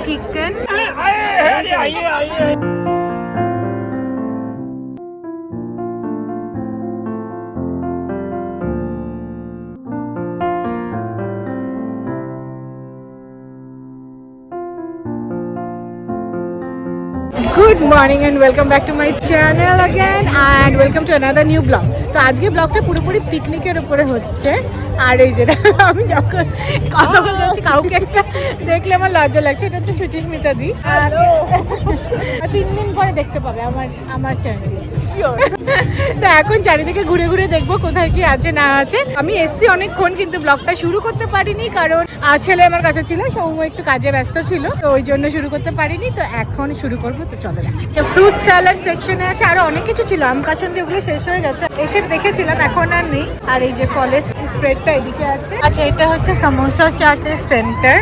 Chicken. Good morning and welcome back to my channel again and welcome to another new vlog. তো আজকে ব্লগটা পুরোপুরি পিকনিকের উপরে হচ্ছে। আর এই যে আমি যখন কথা বলছি কাউকে একটা দেখলে আমার লজ্জা লাগছে। এটা হচ্ছে সুচিস্মিতা দি। 3 দিন পরে দেখতে পাবে আমার চ্যানেলে। তো এখন চারিদিকে ঘুরে ঘুরে দেখবো কোথায় কি আছে না আছে। আমি এসছি অনেকক্ষণ কিন্তু ব্লগটা শুরু করতে পারিনি কারণ ছেলে আমার কাছে ছিল, সৌম্য একটু কাজে ব্যস্ত ছিল, তো ওই জন্য শুরু করতে পারিনি। তো এখন শুরু করবো, তো চলো। ফ্রুট স্যালাড সেকশনে আছে, আরো অনেক কিছু ছিল, আম কাসুন্দি, ওগুলো শেষ হয়ে গেছে, এসে দেখেছিলাম, এখন আর নেই। আর এই যে ফলের স্প্রেডটা এদিকে আছে। আচ্ছা, এটা হচ্ছে সমোসা চাটের সেন্টার।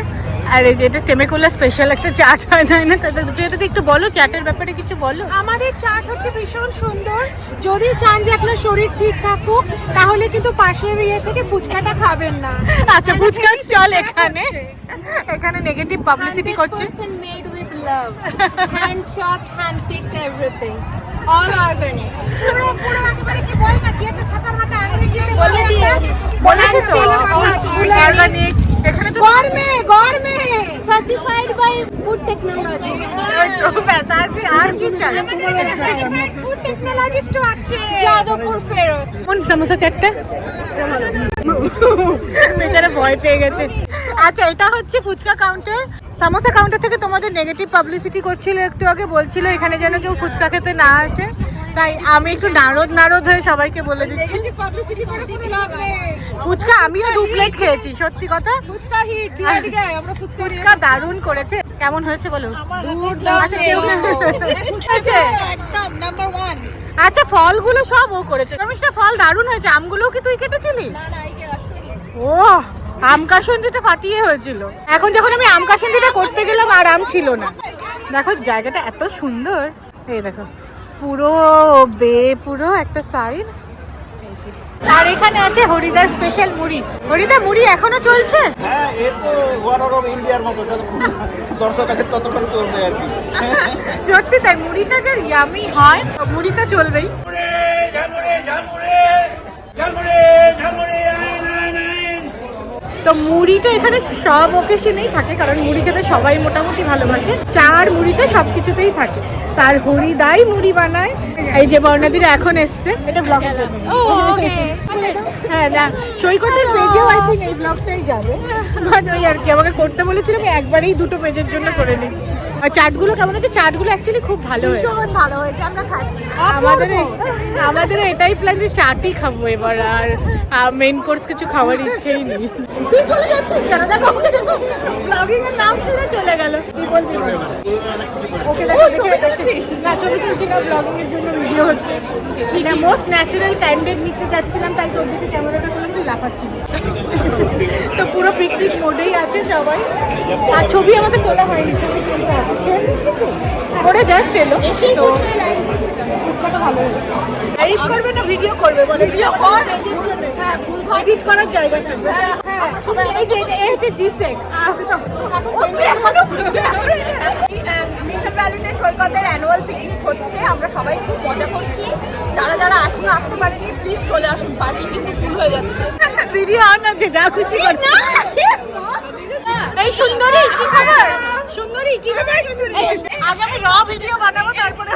আর এই যে এটা টেমেকুলা স্পেশাল একটা চাট হয়, তাই না? তাদের যদি একটু বলো চাটের ব্যাপারে কিছু বলো। আমাদের চাট হচ্ছে ভীষণ সুন্দর। যদি চান যে আপনার শরীর ঠিক থাকুক তাহলে কিন্তু পাশের ইয়ে থেকে ফুচকাটা খাবেন না। আচ্ছা, ফুচকার স্টল এখানে নেগেটিভ পাবলিসিটি করছে। Made with love, hand chopped, hand picked, everything, all organic. পুরো একেবারে কি বল না, কি একটা ছাতার মাথা ইংরেজিতে বলে দিয়ে বলেছি তো অর্গানিক। এখানে তো গরমে সার্টিফাইড বাই ফুড টেকনোলজি। আর কি চাই? ফুড টেকনোলজিস্ট তো আছে যাদবপুর ফেরত। কোন সমোসা চাটটা? বেচারা ভয় পেয়ে গেছে। আচ্ছা, এটা হচ্ছে ফুচকা কাউন্টার। সমোসা কাউন্টার থেকে তোমাদের নেগেটিভ পাবলিসিটি করছিল একটু আগে, বলছিল এখানে যেন কেউ ফুচকা খেতে না আসে, তাই আমি একটু নারদ হয়ে সবাইকে বলে দিচ্ছি ফুচকা আমিও 2 প্লেট খেয়েছি। সত্যি কথা, ফুচকা দারুণ করেছে। কেমন হয়েছে বলো? আচ্ছা, কেউ একদম নাম্বার 1। আচ্ছা, ফলগুলো সব ও করেছে। রমেশটা ফল দারুণ হয়েছে। আমগুলোও কি তুই কেটেছিলি? ও, আম কাসুন্দিটা ফাটিয়ে হয়েছিল। এখন যখন আমি আম কাসুন্দিটা করতে গেলাম আর আম ছিল না। দেখো জায়গাটা এত সুন্দর। এই দেখো পুরো একটা সাইড। আর এখানে আছে হরিদার স্পেশাল মুড়ি। হরিদা মুড়ি এখনো চলছে? হ্যাঁ, এ তো ওয়ান অফ ইন্ডিয়ার মতো, দর্শক আছে ততক্ষণ চলবে আর কি। সত্যি তাই, মুড়িটা যে ইয়ামি হয়, মুড়িটা চলবেই। তো মুড়িটা এখানে সব ওকেশনেই থাকে, কারণ মুড়ি খেতে সবাই মোটামুটি ভালোবাসে। চার মুড়িটা সবকিছুতেই থাকে। তার হরিদাই মুড়ি বানায়। এই যে বর্ণাদিরা এখন এসছে, এটা ব্লগের জন্য। হ্যাঁ, না সৈকতের পেজেও আই থিঙ্ক এই ব্লগটাই যাবে, বাট ওই আর কি আমাকে করতে বলেছিল, আমি একবারেই 2টো পেজের জন্য করে নিচ্ছি। আর চাটগুলো কেমন হচ্ছে? চাটগুলো অ্যাকচুয়ালি খুব ভালো হয়েছে, ভীষণ ভালো হয়েছে, আমরা খাচ্ছি। আমাদের এটাই প্ল্যান যে চাটই খাবো এবার, আর মেইন কোর্স কিছু খাওয়ার ইচ্ছেই নেই। তুই চলে যাচ্ছিস কেন? দেখো ব্লগিং এর নাম শুনে চলে গেল। কি বলবি? ওকে দেখো, না ছবি তুলছি না, ব্লগিং এর জন্য ভিডিও হচ্ছে। মোস্ট ন্যাচারাল ক্যান্ডেড নিতে চাচ্ছিলাম, তাই তোর দিকে ক্যামেরাটা করলাম, তুই লাফাচ্ছিলি। তো পুরো পিকনিক মোডেই আছে সবাই। আর ছবি আমাদের তোলা হয়নি, ছবি তুলতে হবে। খেয়েছিস কিছু? ওরা জাস্ট এলো, তো ফুচকাটা ভালো হয়েছে। এডিট করবে না ভিডিও করবে? বলে ভিডিও কর, এডিট করার জায়গা থাকবে। এই যে এই হচ্ছে জিসেক। মিশন ভ্যালিতে সৈকতের অ্যানুয়াল পিকনিক হচ্ছে, আমরা সবাই খুব মজা করছি। যারা যারা এখনো আসতে পারেনি প্লিজ চলে আসুন, পার্টি কিন্তু ফুল হয়ে যাচ্ছে। ভিডিও অন আছে, যা খুশি কর। এই সুন্দরী কি খবর? সুন্দরী কি খবর? সুন্দরী আগে আমি র ভিডিও বানাবো, তারপরে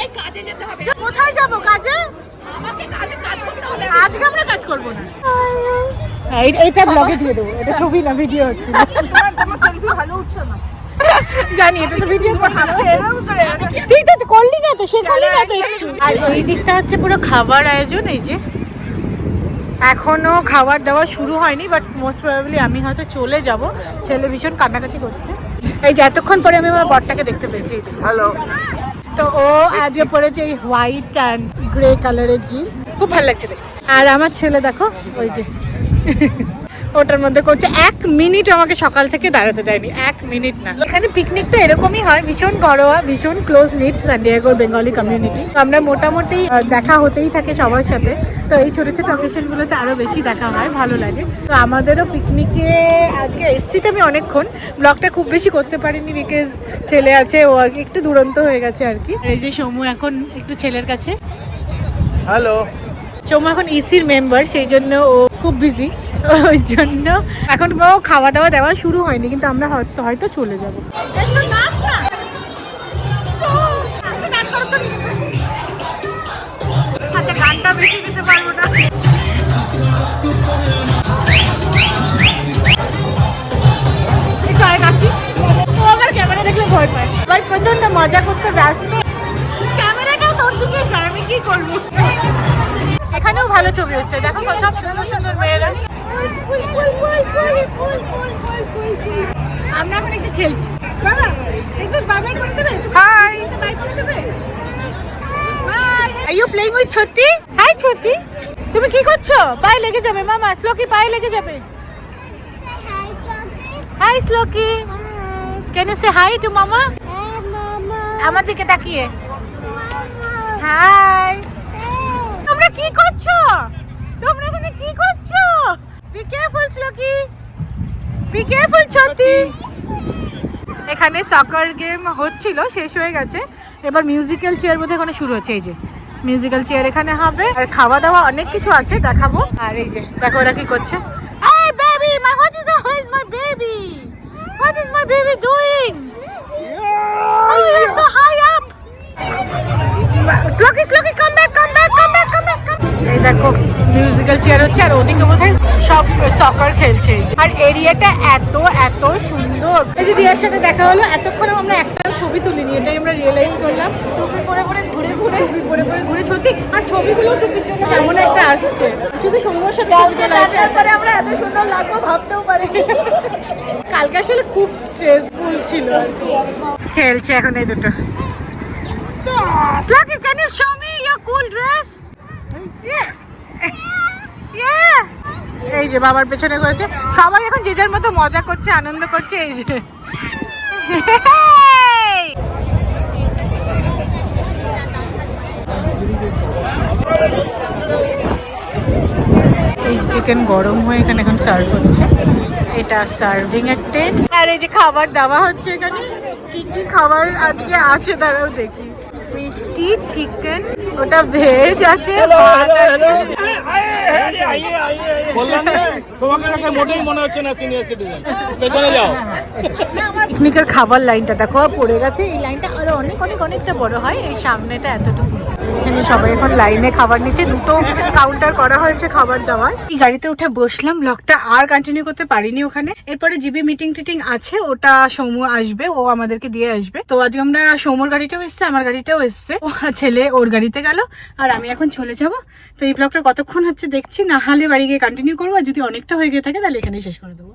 এই কাজে যেতে হবে। কোথায় যাব কাজে? আমাকে কাজে কাজ করতে হবে। আজকে আমরা কাজ করব না। এইটা ব্লগে দিয়ে দেবো, এটা ছবি না, ভিডিও হচ্ছে। তোমার সেলফি ভালো উঠছে না জানি, এটা তো ভিডিও তুই তো করলি না, তো শেখালি না তো একটু। আর এই দিকটা হচ্ছে পুরো খাবার আয়োজন। এই যে এখনো খাবার দাওয়া শুরু হয়নি, বাট মোস্ট প্রবাবলি আমি হয়তো চলে যাব। ছেলে ভীষণ কান্নাকাটি করছে। এই যে এতক্ষণ পরে আমি আমার বরটাকে দেখতে পেয়েছি। হ্যালো। তো ও আজকে পরেছে এই হোয়াইট অ্যান্ড গ্রে কালারের জিন্স, খুব ভালো লাগছে দেখতে। আর আমার ছেলে দেখো, ওই যে ওটার মধ্যে করছে। 1 মিনিট আমাকে সকাল থেকে দাঁড়াতে দেয়নি, 1 মিনিট না। এখানে পিকনিকটা এরকমই হয়, ভীষণ ঘরোয়া, ভীষণ ক্লোজ নিট সান ডিয়েগোর বেঙ্গলি কমিউনিটি। তো আমরা মোটামুটি দেখা হতেই থাকে সবার সাথে, তো এই ছোটো ছোটো অকেশনগুলোতে আরও বেশি দেখা হয়, ভালো লাগে। তো আমাদেরও পিকনিকে আজকে এসছি তো আমি অনেকক্ষণ, ব্লগটা খুব বেশি করতে পারিনি বিকজ ছেলে আছে, ও আর কি একটু দুরন্ত হয়ে গেছে আর কি। এই যে সমু এখন একটু ছেলের কাছে, হ্যালো। সোমা এখন ইসির মেম্বার, সেই জন্য ও খুব বিজি, ওই জন্য এখন ও খাওয়া দাওয়া দেওয়া শুরু হয়নি, কিন্তু আমরা হয়তো চলে যাবো। আচ্ছা, গানটা বেশি দিতে পারবো না। একটু আগে নাচি, ও আমার ক্যামেরা দেখলে ভয় পায়, ভাই প্রচন্ড মজা করতে ব্যস্ত, ক্যামেরাটাও তোর দিকে যায়, আমি কি করবো। এখানেও ভালো ছবি হচ্ছে, দেখো সব সুন্দর সুন্দর মেয়েরা। আমরা এখন একটু খেলছি। Hi, are you playing with Chhoti? Hi Chhoti, তুমি কি করছো? পায়ে লেগে যাবে মামা, শ্লোকি পায়ে লেগে যাবে। Hi Shloki, can you say hi to mama? আমার দিকে তাকিয়ে হাই। তোমরা কি করছো? তোমরা এখানে কি করছো? Be careful Shloki, be careful Chhoti. এখানে সকার গেম হচ্ছিল, শেষ হয়ে গেছে, এবার মিউজিক্যাল চেয়ার বোধহয় এখানে শুরু হচ্ছে। এই যে মিউজিক্যাল চেয়ার এখানে হবে, আর খাওয়া দাওয়া অনেক কিছু আছে, দেখাবো। আর এই যে দেখো ওরা কি করছে। এই baby, my what is my baby? What is my baby doing? Oh, you're so high up. Sloki, Sloki, come back, come back, come back, come back, come back. এই দেখো মিউজিক্যাল চেয়ার হচ্ছে, আর ওদিকে বোধহয় সব সকার খেলছে। আর এরিয়াটা এত এত সুন্দর। এই যে দিয়ার সাথে দেখা হলো, এতক্ষণ আমরা একটা ছবি তুলিনি, এটাই আমরা রিয়েলাইজ করলাম। টুপি পরে পরে ঘুরে ঘুরে, টুপি পরে পরে ঘুরে, সত্যি। আর ছবিগুলো টুপির জন্য কেমন একটা আসছে, শুধু সময়ের সাথে ছবি তোলা হয়েছে। তারপরে আমরা এত সুন্দর লাগবো ভাবতেও পারি। কালকে আসলে খুব স্ট্রেসফুল ছিল আর কি। খেলছে এখন এই দুটো। Sloki, can you show me your cool dress? Yeah. Yeah. এই যে বাবার পেছনে করেছে, সবাই এখন যে যার মতো মজা করছে, আনন্দ করছে। এই যে এই চিকেন গরম হয়ে এখানে এখন সার্ভ হচ্ছে, এটা সার্ভিং এর টেন। আর এই যে খাবার দেওয়া হচ্ছে এখানে, কি কি খাবার আজকে আছে দাঁড়াও দেখি। মিষ্টি, চিকেন, ওটা ভেজ আছে, ভাত আছে। তোমাকে দেখে মোটেই মনে হচ্ছে না সিনিয়র সিটিজেন, পেছনে যাও। পিকনিকের খাবার লাইনটা দেখো পড়ে গেছে, এই লাইনটা আরো অনেক অনেক অনেকটা বড় হয়, এই সামনেটা এতটুকু। এখানে সবাই এখন লাইনে খাবার নিচ্ছে, দুটো কাউন্টার করা হয়েছে খাবার দাবার। এই গাড়িতে উঠে বসলাম, ব্লগটা আর কন্টিনিউ করতে পারিনি ওখানে। এরপরে জিবি মিটিং টিটিং আছে, ওটা সৌম্য আসবে, ও আমাদেরকে দিয়ে আসবে। তো আজকে আমরা সৌম্যর গাড়িটাও এসছে, আমার গাড়িটাও এসছে, ও ছেলে ওর গাড়িতে গেল, আর আমি এখন চলে যাব। তো এই ব্লগটা কতক্ষণ হচ্ছে দেখছি, না হলে বাড়ি গিয়ে কন্টিনিউ করবো, আর যদি অনেকটা হয়ে গিয়ে থাকে তাহলে এখানেই শেষ করে দেবো।